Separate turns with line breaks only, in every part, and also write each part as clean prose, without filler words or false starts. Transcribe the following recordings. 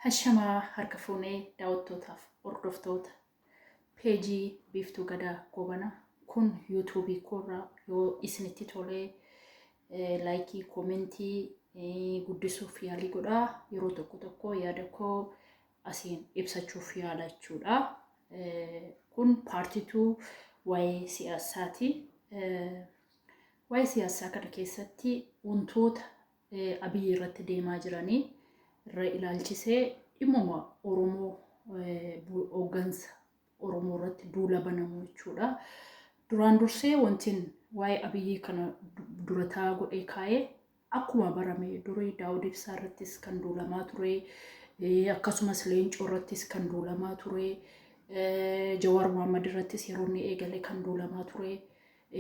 Hashamaa harka fuunee daawwattootaaf hordoftoota peejii Biiftuu Gadaa Gobanaa kun yuutuubii koorraa yoo isinitti tolee laayikii koomentii guddisuuf yaalii godhaa yeroo tokko yaada koo asiin ibsachuuf yaalachuudha. Kun paartii 2 waa'ee siyaasaati. Waa'ee siyaasaa kana keessatti wantoota Abiyyi irratti deemaa jiranii irra ilaalchisee dhimma Oromoo hooggansa Oromoo irratti duula banamu jechuudha. Duraan dursee wantiin waa'ee Abiyyi kana durataa godhee kaa'ee akkuma barame durii Daawud Ibsaa irrattis kan duulamaa ture, akkasumas Leencoo irrattis kan duulamaa ture, Jawaar Mohaammed irrattis yeroo inni eegale kan duulamaa ture,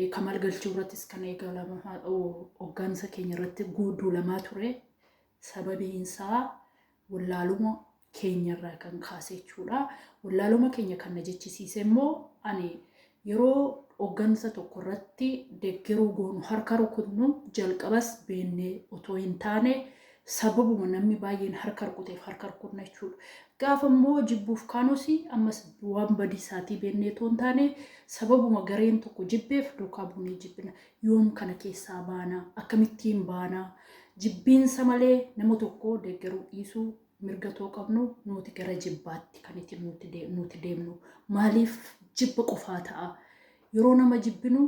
Kamal Galchuu irrattis kan eegalamaa hooggansa keenya irratti duulamaa ture. Sababiin isaa wallaaluma keenya irraa kan kaase jechuudha. Wallaaluma keenya kan na jechisiise immoo ani yeroo hooggansa tokko irratti deeggaruu goonu harka rukutnu jalqabas beennee otoo hin taane sababuma namni baay'een harka rukuteef harka rukutna jechuudha. Gaafa immoo jibbuuf kaanusi ammas waan badiisaatii beennee otoo hin taane sababuma gareen tokko jibbeef duukaa buunee jibbina. Yoom kana keessaa baana? Akkamittiin baana? Jibbiinsa malee nama tokko deeggaruu dhiisuu mirga too qabnu nuti gara jibbaatti kan itti nuti deemnu. Maaliif jibba qofaa ta'a? Yeroo nama jibbinu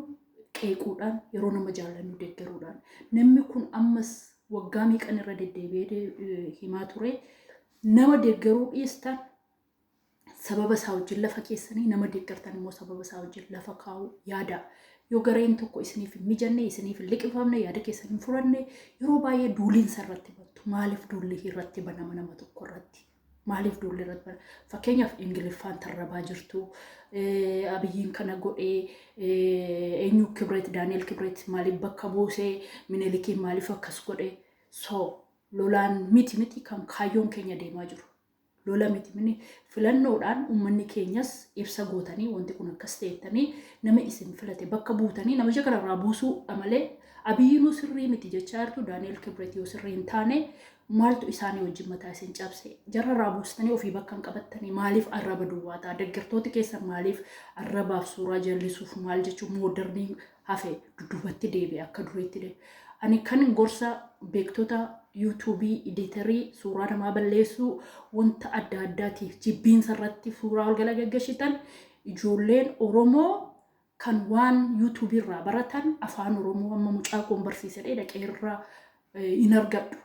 qeequudhaan, yeroo nama jaallannu deeggaruudhaan. Namni kun ammas waggaa meeqan irra deddeebi'ee himaa ture. Nama deeggaruu dhiistan sababa isaa wajjin lafa keessanii, nama deeggartan immoo sababa isaa wajjin lafa kaa'uu yaada. Yoo gareen tokko isiniif hin mijanne, isiniif hin liqifamne, yaada keessan hin furanne, yeroo baay'ee duuliinsa irratti battu. Maaliif duulli irratti banama nama tokko irratti? Maaliif duulli irratti banama? Fakkeenyaaf Ingiliffaan tarrabaa jirtu, Abiyyiin kana godhee, eenyu Kibret, Daani'el Kibret maaliif bakka buusee, Minilikiin maaliif akkas godhee? Lolaan miti kan kaayyoon keenya deemaa jiru. Lola miti filannoodhaan uummanni keenyas ibsa gootanii wanti kun akkas ta'ettanii nama isin filate bakka buutanii nama shakararraa buusuudha malee Abiyyiinuu sirrii miti jechaa jirtu. Daani'el Kibret yoo sirrii hin taane maaltu isaanii wajjin mataa isin cabse? Jarrarraa buustanii ofii bakka hin qabattanii maaliif arraba duwwaa ta'a? Deeggartooti keessan maaliif arrabaaf suuraa jallisuuf maal jechuun mooderniin hafe dudduubatti deebi'e akka duriitti deebi'e? Ani kan gorsa beektota yuutuubii editerii suuraa namaa balleessuu wanta adda addaatiif jibbiinsa irratti suuraa ol gaggeessitan ijoolleen Oromoo kan waan yuutuubii irraa baratan afaan Oromoo amma mucaa koon barsiisadhee dhaqee irraa hin argadhu.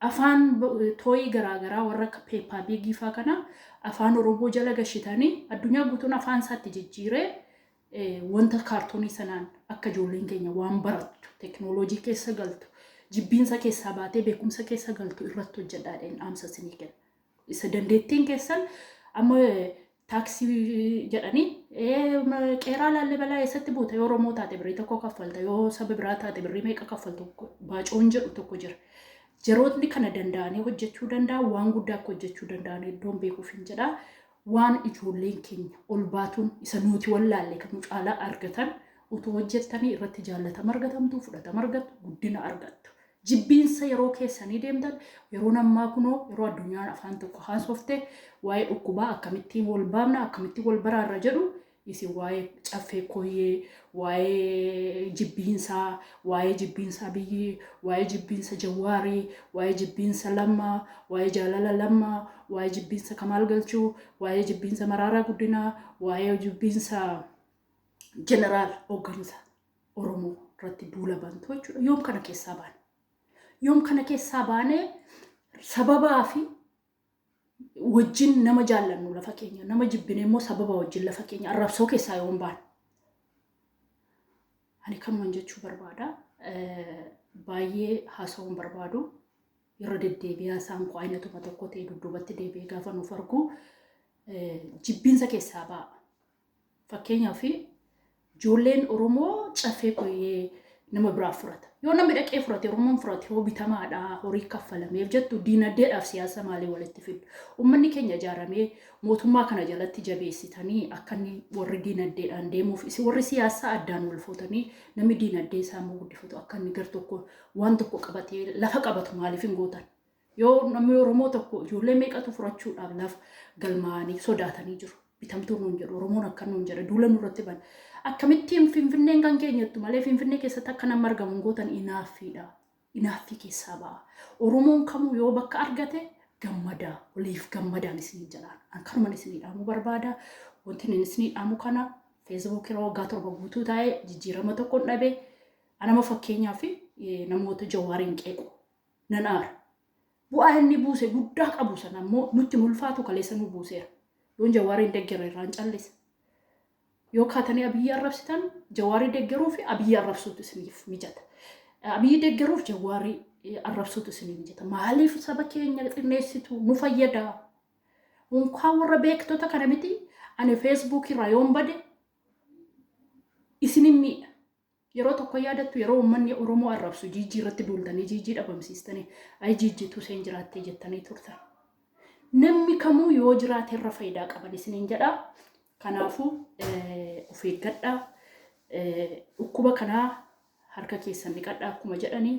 Afaan tooyii garaagaraa warra akka Peeppa Pig faa kana afaan Oromoo jala gashitanii addunyaa guutuun afaan isaatti jijjiiree wanta kaartoonii sanaan akka ijoolleen keenya waan barattu teknooloojii keessa galtu jibbiinsa keessaa baatee beekumsa keessa galtu irratti hojjedhaadhaan dhaamsa isinii kenna. Isa dandeettiin keessan amma taaksii jedhanii qeeraa Laallibalaa eessatti buuta? Yoo Oromoo taate birrii tokko kaffalta, yoo saba biraa taate birrii meeqa kaffaltu? Baacoon jedhu tokko jira. Jerootni kana danda'anii hojjechuu danda'an waan guddaa akka hojjechuu danda'an iddoon beekuuf hin jedhaa. Waan ijoolleen keenya ol baatuun isa nuti wallaalle kan caalaa argatan utuu hojjettanii irratti jaallatama argatamtu, fudhatama argattu, guddina argattu. Jibbiinsa yeroo keessanii deemtan yeroo nammaa kunoo yeroo addunyaan afaan tokko haasofte waa'ee dhukkubaa akkamittiin wal baafna, akkamittiin wal baraarra jedhu isin waa'ee caffee kooyyee, waa'ee jibbiinsaa, waa'ee jibbiinsa Abiyyi, waa'ee jibbiinsa Jawaarii, waa'ee jibbiinsa Lammaa, waa'ee jaalala Lammaa, waa'ee jibbiinsa Kamal Galchuu, waa'ee jibbiinsa Maraaraa Guddinaa, waa'ee jibbiinsa Jeneraal hooggansa Oromoo irratti duula bantu jechuudha. Yoom kana keessaa baane? Yoom kana keessaa baane sababaa fi wajjin nama jaallannu lafa keenya, nama jibbine immoo sababa wajjin lafa keenya arrabsoo keessaa yoom baane? Ani kanumaan jechuu barbaada. Baay'ee haasawuun barbaadu. Yeroo deddeebi'aa isaan koo aynatuma tokko ta'e dudduubatti deebi'ee gaafa nuuf argu jibbiinsa keessaa ba'a. Fakkeenyaaf ijoolleen Oromoo caffee kooyyee nama biraa furata. Yoo namni dhaqee furate Oromoon furate yoo bitamaadha horii kaffalameef jettu diinagdeedhaaf siyaasa maalii walitti fidu? Uummanni keenya ijaaramee mootummaa kana jalatti jabeessitanii akka inni warri diinagdeedhaan deemuuf warri siyaasaa addaan wal fuutanii namni diinagdee isaa immoo guddifatu akka inni gar tokko waan tokko qabatee lafa qabatu maaliif hin gootan? Yoo namni Oromoo tokko ijoollee meeqatu furachuudhaaf lafa galmaanii sodaatanii jiru. Bitamtuu nuun jedhu Oromoon akka nuun jedhe duula nurratti ban. Akkamittiin Finfinneen kan keenyattu malee Finfinnee keessatti akka nama argamu gootan inaaffiidha. Inaaffii keessaa ba'a. Oromoon kamuu yoo bakka argate gammadaa waliif gammadaan isinii jedhaan. Akkanumaan isinii dhaamuu barbaada. Wanti inni isinii dhaamu kana Facebook irra waggaa 7 guutuu taa'ee jijjiirama tokko dhabe. Anama fakkeenyaaf namoota Jawaariin qeequ nan aara. Bu'aa inni buuse guddaa qabu sana ammoo nutti ulfaatu kaleessa nu buuseera. Yoon Jawaariin deggera irraan callise. Yoo kaatanii Abiyyi arrabsitan Jawaarii deggeruu fi Abiyyi arrabsuutu isiniif mijata. Abiyyi deggeruuf Jawaarii arrabsuutu isiniif mijata. Maaliif saba keenya xinneessitu nu fayyada? Unkaan warra beektota kana miti ani Facebook irraa yoon bade isinin miidha. Yeroo tokko yaadattu yeroo uummanni Oromoo arrabsu jijjii irratti duultanii jijjii dhabamsiistanii ay jijjiitu seen jiraattee jettanii turtan. Namni kamuu yoo jiraate irra faayidaa qaban isiniin jedha. Kanaafuu of eeggadhaa. Dhukkuba kanaa harka keessan dhiqadhaa akkuma jedhanii.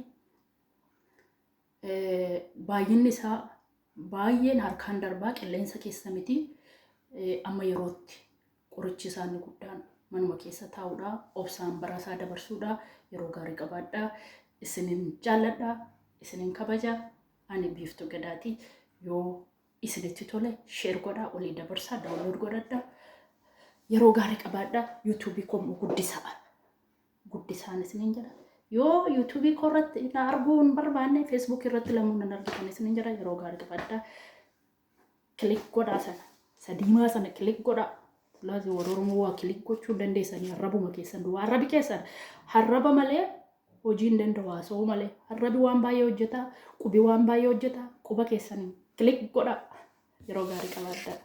Baay'inni isaa baay'een harkaan darbaa qilleensa keessa miti. Amma yerootti qorichi isaanii guddaan manuma keessa taa'uudha, obsaan barasaa dabarsuudha, yeroo gaarii qabaadhaa, isinin jaalladhaa, isinin kabaja, ani Biiftuu Gadaati. Yoo isinitti tole share godhaa, olii dabarsaa, download godhadhaa, yeroo gaarii qabaadhaa. YouTube koo guddisaan isinin jedha. Yoo YouTube koo irratti na arguun barbaanne Facebook irratti lamuun nan argitan isinin jedha. Yeroo gaarii qabaadhaa. Click godhaa sana, sadiimaa sana click godhaa. Lazi Oromoo waa kilik gochuu dandeessanii harrabuma keessan duwwaa harrabi keessan harraba malee hojiin danda'aa soo malee harrabi waan baay'ee hojjeta qubi waan baay'ee hojjeta quba keessan kilik godha yeroo gaarii qabaadhaa.